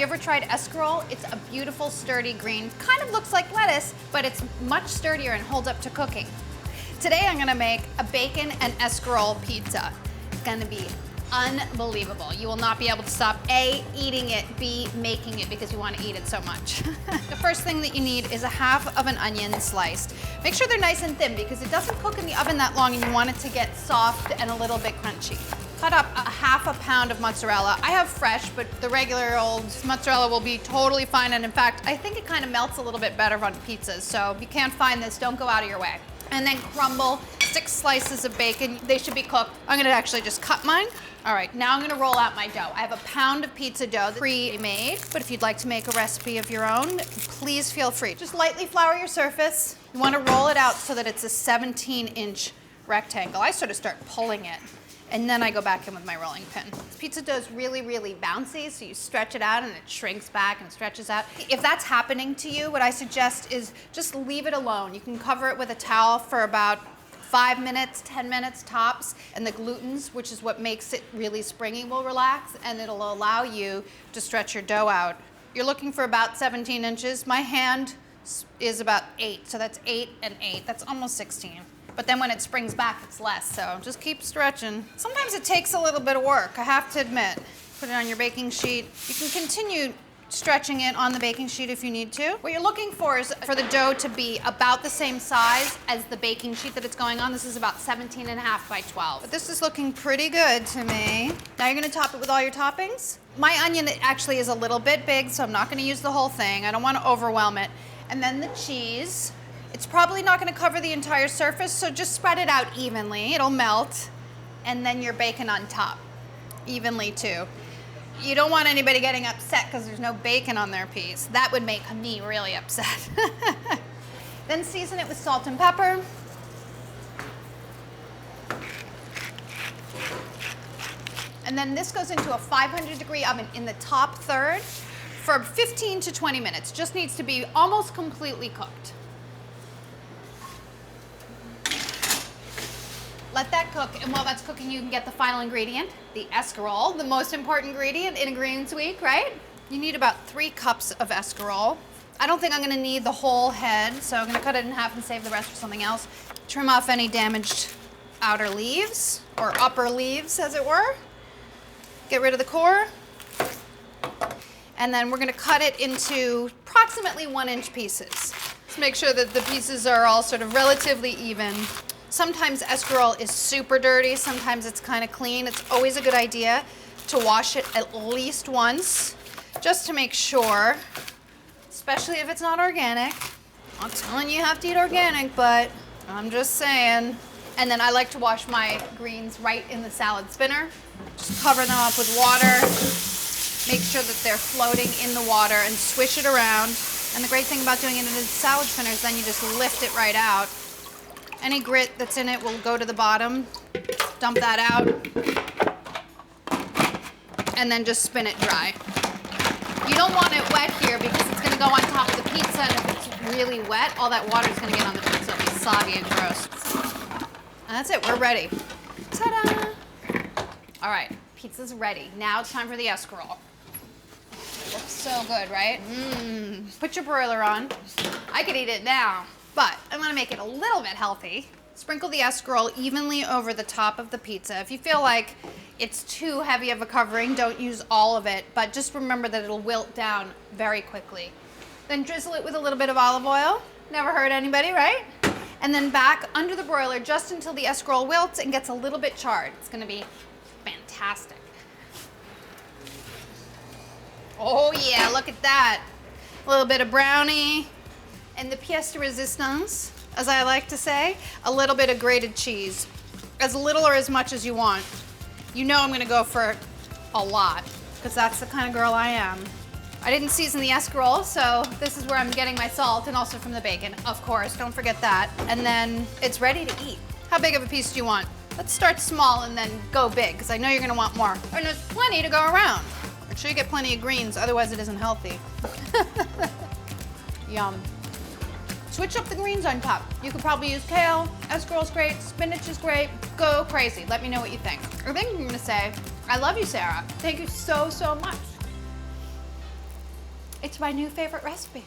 you ever tried escarole? It's a beautiful, sturdy green. Kind of looks like lettuce, but it's much sturdier and holds up to cooking. Today I'm gonna make a bacon and escarole pizza. It's gonna be unbelievable. You will not be able to stop A, eating it, B, making it because you want to eat it so much. The first thing that you need is a half of an onion sliced. Make sure they're nice and thin because it doesn't cook in the oven that long and you want it to get soft and a little bit crunchy. Cut up a half a pound of mozzarella. I have fresh, but the regular old mozzarella will be totally fine. And in fact, I think it kind of melts a little bit better on pizzas. So if you can't find this, don't go out of your way. And then crumble 6 slices of bacon. They should be cooked. I'm gonna actually just cut mine. All right, now I'm gonna roll out my dough. I have a pound of pizza dough pre-made, but if you'd like to make a recipe of your own, please feel free. Just lightly flour your surface. You wanna roll it out so that it's a 17-inch rectangle. I sort of start pulling it, and then I go back in with my rolling pin. Pizza dough is really, really bouncy, so you stretch it out and it shrinks back and stretches out. If that's happening to you, what I suggest is just leave it alone. You can cover it with a towel for about 5 minutes, 10 minutes tops, and the glutens, which is what makes it really springy, will relax, and it'll allow you to stretch your dough out. You're looking for about 17 inches. My hand is about 8, so that's 8 and 8. That's almost 16. But then when it springs back, it's less, so just keep stretching. Sometimes it takes a little bit of work, I have to admit. Put it on your baking sheet. You can continue stretching it on the baking sheet if you need to. What you're looking for is for the dough to be about the same size as the baking sheet that it's going on. This is about 17.5 by 12. But this is looking pretty good to me. Now you're gonna top it with all your toppings. My onion actually is a little bit big, so I'm not gonna use the whole thing. I don't wanna overwhelm it. And then the cheese. It's probably not gonna cover the entire surface, so just spread it out evenly. It'll melt. And then your bacon on top, evenly too. You don't want anybody getting upset because there's no bacon on their piece. That would make me really upset. Then season it with salt and pepper. And then this goes into a 500-degree oven in the top third for 15 to 20 minutes. Just needs to be almost completely cooked. Let that cook, and while that's cooking, you can get the final ingredient, the escarole, the most important ingredient in Ingredients Week, right? You need about 3 cups of escarole. I don't think I'm gonna need the whole head, so I'm gonna cut it in half and save the rest for something else. Trim off any damaged outer leaves, or upper leaves, as it were. Get rid of the core. And then we're gonna cut it into approximately 1-inch pieces. Just make sure that the pieces are all sort of relatively even. Sometimes escarole is super dirty, sometimes it's kind of clean. It's always a good idea to wash it at least once, just to make sure, especially if it's not organic. I'm not telling you have to eat organic, but I'm just saying. And then I like to wash my greens right in the salad spinner. Just cover them up with water. Make sure that they're floating in the water and swish it around. And the great thing about doing it in the salad spinner is then you just lift it right out. Any grit that's in it will go to the bottom. Dump that out. And then just spin it dry. You don't want it wet here because it's gonna go on top of the pizza, and if it's really wet, all that water is gonna get on the pizza. It'll be soggy and gross. And that's it, we're ready. Ta-da! All right, pizza's ready. Now it's time for the escarole. Looks so good, right? Put your broiler on. I could eat it now. But I'm gonna make it a little bit healthy. Sprinkle the escarole evenly over the top of the pizza. If you feel like it's too heavy of a covering, don't use all of it, but just remember that it'll wilt down very quickly. Then drizzle it with a little bit of olive oil. Never hurt anybody, right? And then back under the broiler just until the escarole wilts and gets a little bit charred. It's gonna be fantastic. Oh yeah, look at that. A little bit of brownie. And the pièce de résistance, as I like to say, a little bit of grated cheese. As little or as much as you want. You know I'm gonna go for a lot, because that's the kind of girl I am. I didn't season the escarole, so this is where I'm getting my salt, and also from the bacon, of course, don't forget that. And then it's ready to eat. How big of a piece do you want? Let's start small and then go big, because I know you're gonna want more. And there's plenty to go around. Make sure you get plenty of greens, otherwise it isn't healthy. Yum. Switch up the greens on top. You could probably use kale, escarole's great, spinach is great. Go crazy, let me know what you think. I think I'm gonna say, I love you, Sarah. Thank you so, so much. It's my new favorite recipe.